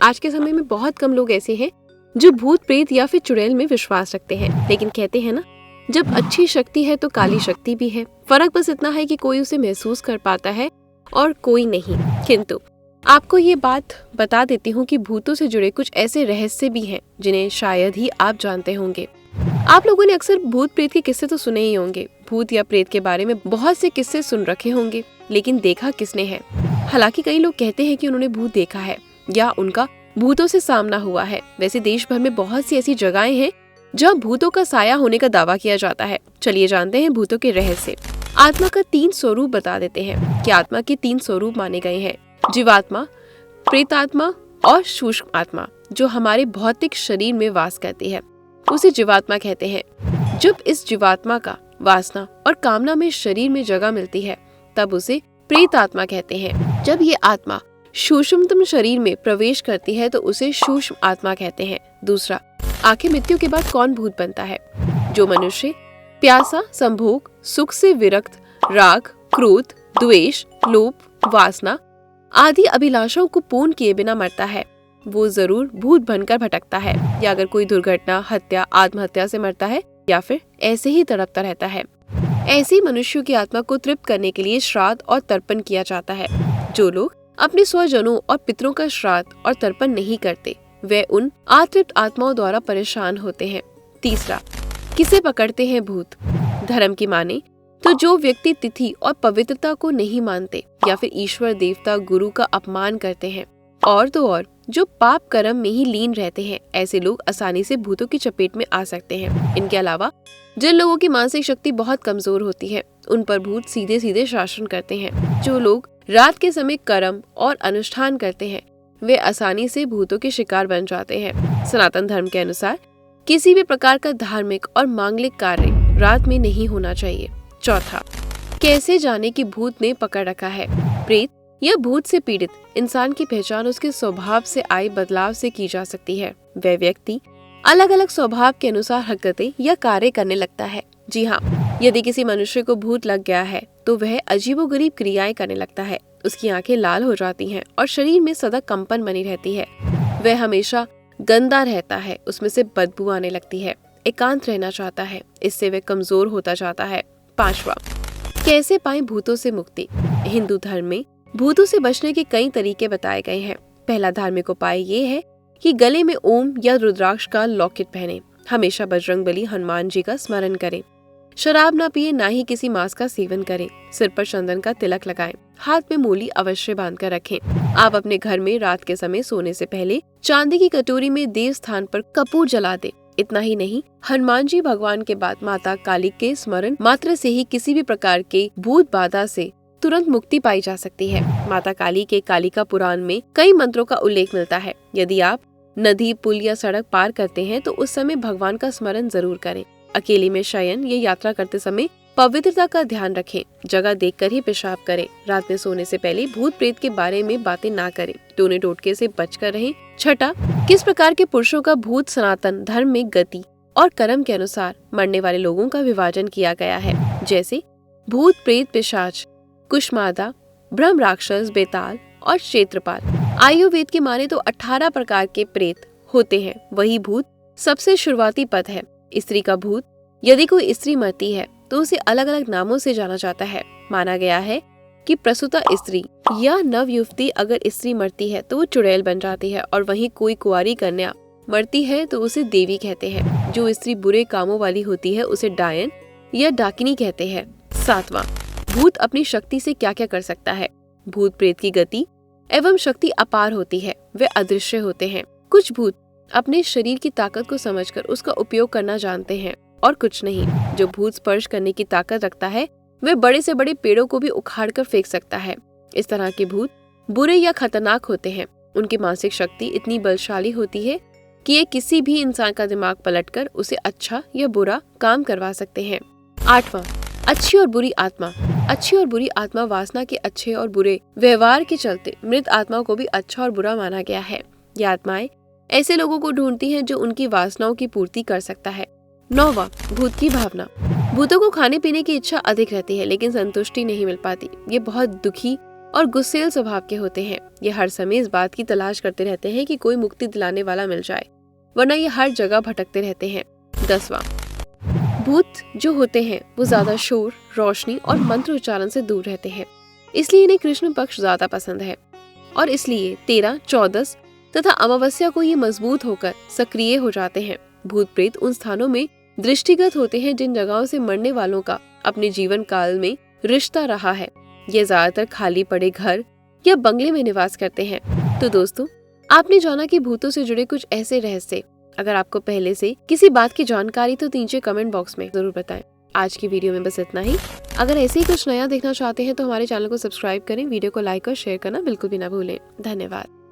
आज के समय में बहुत कम लोग ऐसे हैं जो भूत प्रेत या फिर चुड़ैल में विश्वास रखते हैं, लेकिन कहते हैं ना, जब अच्छी शक्ति है तो काली शक्ति भी है। फर्क बस इतना है कि कोई उसे महसूस कर पाता है और कोई नहीं। किंतु आपको ये बात बता देती हूँ कि भूतों से जुड़े कुछ ऐसे रहस्य भी हैं जिन्हें शायद ही आप जानते होंगे। आप लोगों ने अक्सर भूत प्रेत के किस्से तो सुने ही होंगे। भूत या प्रेत के बारे में बहुत से किस्से सुन रखे होंगे, लेकिन देखा किसने है? हालांकि कई लोग कहते हैं कि उन्होंने भूत देखा है या उनका भूतों से सामना हुआ है। वैसे देश भर में बहुत सी ऐसी जगहें हैं जहाँ भूतों का साया होने का दावा किया जाता है। चलिए जानते हैं भूतों के रहस्य। आत्मा का 3 स्वरूप बता देते हैं कि आत्मा के 3 स्वरूप माने गए हैं: जीवात्मा, प्रेतात्मा और सूक्ष्म आत्मा, जो हमारे भौतिक शरीर में वास करती है, उसे जीवात्मा कहते हैं। जब इस जीवात्मा का वासना और कामना में शरीर में जगह मिलती है तब उसे प्रेतात्मा कहते हैं। जब ये आत्मा सूक्ष्मतम शरीर में प्रवेश करती है तो उसे सूक्ष्म आत्मा कहते हैं। दूसरा, आखिर मृत्यु के बाद कौन भूत बनता है? जो मनुष्य प्यासा, संभोग, सुख से विरक्त, राग, क्रोध, द्वेष, लोभ, वासना आदि अभिलाषाओं को पूर्ण किए बिना मरता है, वो जरूर भूत बनकर भटकता है, या अगर कोई दुर्घटना, हत्या, आत्महत्या से मरता है या फिर ऐसे ही तड़पता रहता है। ऐसे मनुष्यों की आत्मा को तृप्त करने के लिए श्राद्ध और तर्पण किया जाता है। जो लोग अपने स्वजनों और पितरों का श्राद्ध और तर्पण नहीं करते, वे उन अतृप्त आत्माओं द्वारा परेशान होते हैं। तीसरा, किसे पकड़ते हैं भूत? धर्म की माने तो जो व्यक्ति तिथि और पवित्रता को नहीं मानते या फिर ईश्वर, देवता, गुरु का अपमान करते हैं, और तो और जो पाप कर्म में ही लीन रहते हैं, ऐसे लोग आसानी से भूतों की चपेट में आ सकते हैं। इनके अलावा जिन लोगों की मानसिक शक्ति बहुत कमजोर होती है, उन पर भूत सीधे सीधे शासन करते हैं। जो लोग रात के समय कर्म और अनुष्ठान करते हैं, वे आसानी से भूतों के शिकार बन जाते हैं। सनातन धर्म के अनुसार किसी भी प्रकार का धार्मिक और मांगलिक कार्य रात में नहीं होना चाहिए। चौथा, कैसे जाने कि भूत ने पकड़ रखा है? प्रेत या भूत से पीड़ित इंसान की पहचान उसके स्वभाव से आए बदलाव से की जा सकती है। वह व्यक्ति अलग अलग स्वभाव के अनुसार हरकतें या कार्य करने लगता है। जी हाँ, यदि किसी मनुष्य को भूत लग गया है तो वह अजीबोगरीब क्रियाएं करने लगता है। उसकी आंखें लाल हो जाती हैं और शरीर में सदा कंपन बनी रहती है। वह हमेशा गंदा रहता है, उसमें से बदबू आने लगती है, एकांत रहना चाहता है, इससे वह कमजोर होता जाता है। पांचवा, कैसे पाएं भूतों से मुक्ति? हिंदू धर्म में भूतों से बचने के कई तरीके बताए गए हैं। पहला धार्मिक उपाय ये है कि गले में ओम या रुद्राक्ष का लॉकेट पहने, हमेशा बजरंगबली, हनुमान जी का स्मरण करें, शराब न पिए, ना ही किसी मांस का सेवन करें, सिर पर चंदन का तिलक लगाएं, हाथ में मूली अवश्य बांध कर रखें। आप अपने घर में रात के समय सोने से पहले चांदी की कटोरी में देव स्थान पर कपूर जला दें। इतना ही नहीं, हनुमान जी भगवान के बाद माता काली के स्मरण मात्र से ही किसी भी प्रकार के भूत बाधा से तुरंत मुक्ति पाई जा सकती है। माता काली के कालिका पुराण में कई मंत्रों का उल्लेख मिलता है। यदि आप नदी, पुल या सड़क पार करते हैं तो उस समय भगवान का स्मरण जरूर करें। अकेले में शयन या यात्रा करते समय पवित्रता का ध्यान रखें, जगह देखकर ही पेशाब करें। रात में सोने से पहले भूत प्रेत के बारे में बातें ना करें, टोने टोटके से बचकर रहें। छठा, किस प्रकार के पुरुषों का भूत? सनातन धर्म में गति और कर्म के अनुसार मरने वाले लोगों का विभाजन किया गया है, जैसे भूत, प्रेत, पिशाच, कुष्मादा, ब्रह्म, राक्षस, बेताल और क्षेत्रपाल। आयुर्वेद के माने तो 18 प्रकार के प्रेत होते हैं। वही भूत सबसे शुरुआती पद है। स्त्री का भूत, यदि कोई स्त्री मरती है तो उसे अलग अलग नामों से जाना जाता है। माना गया है कि प्रसूता स्त्री या नव युवती अगर स्त्री मरती है तो वो चुड़ैल बन जाती है, और वहीं कोई कुंवारी कन्या मरती है तो उसे देवी कहते हैं। जो स्त्री बुरे कामों वाली होती है उसे डायन या डाकिनी कहते हैं। सातवां, भूत अपनी शक्ति से क्या क्या कर सकता है? भूत प्रेत की गति एवं शक्ति अपार होती है, वे अदृश्य होते हैं। कुछ भूत अपने शरीर की ताकत को समझकर उसका उपयोग करना जानते हैं और कुछ नहीं। जो भूत स्पर्श करने की ताकत रखता है वह बड़े से बड़े पेड़ों को भी उखाड़ कर फेंक सकता है। इस तरह के भूत बुरे या खतरनाक होते हैं। उनकी मानसिक शक्ति इतनी बलशाली होती है कि ये किसी भी इंसान का दिमाग पलटकर उसे अच्छा या बुरा काम करवा सकते हैं। आठवां, अच्छी और बुरी आत्मा। अच्छी और बुरी आत्मा वासना के अच्छे और बुरे व्यवहार के चलते मृत आत्मा को भी अच्छा और बुरा माना गया है। ये आत्माएं ऐसे लोगों को ढूंढती हैं जो उनकी वासनाओं की पूर्ति कर सकता है। नौवां, भूत की भावना। भूतों को खाने पीने की इच्छा अधिक रहती है लेकिन संतुष्टि नहीं मिल पाती। ये बहुत दुखी और गुस्सेल स्वभाव के होते हैं। ये हर समय इस बात की तलाश करते रहते हैं कि कोई मुक्ति दिलाने वाला मिल जाए, वरना ये हर जगह भटकते रहते हैं। 10वां, भूत जो होते हैं वो ज्यादा शोर, रोशनी और मंत्र उच्चारण से दूर रहते हैं, इसलिए इन्हें कृष्ण पक्ष ज्यादा पसंद है और इसलिए 13, 14 तथा अमावस्या को ये मजबूत होकर सक्रिय हो जाते हैं। भूत प्रेत उन स्थानों में दृष्टिगत होते हैं जिन जगहों से मरने वालों का अपने जीवन काल में रिश्ता रहा है। ये ज्यादातर खाली पड़े घर या बंगले में निवास करते हैं। तो दोस्तों, आपने जाना कि भूतों से जुड़े कुछ ऐसे रहस्य। अगर आपको पहले से किसी बात की जानकारी तो नीचे कमेंट बॉक्स में जरूर बताएं। आज की वीडियो में बस इतना ही। अगर ऐसे ही कुछ नया देखना चाहते हैं तो हमारे चैनल को सब्सक्राइब करें, वीडियो को लाइक और शेयर करना बिल्कुल भी ना भूलें। धन्यवाद।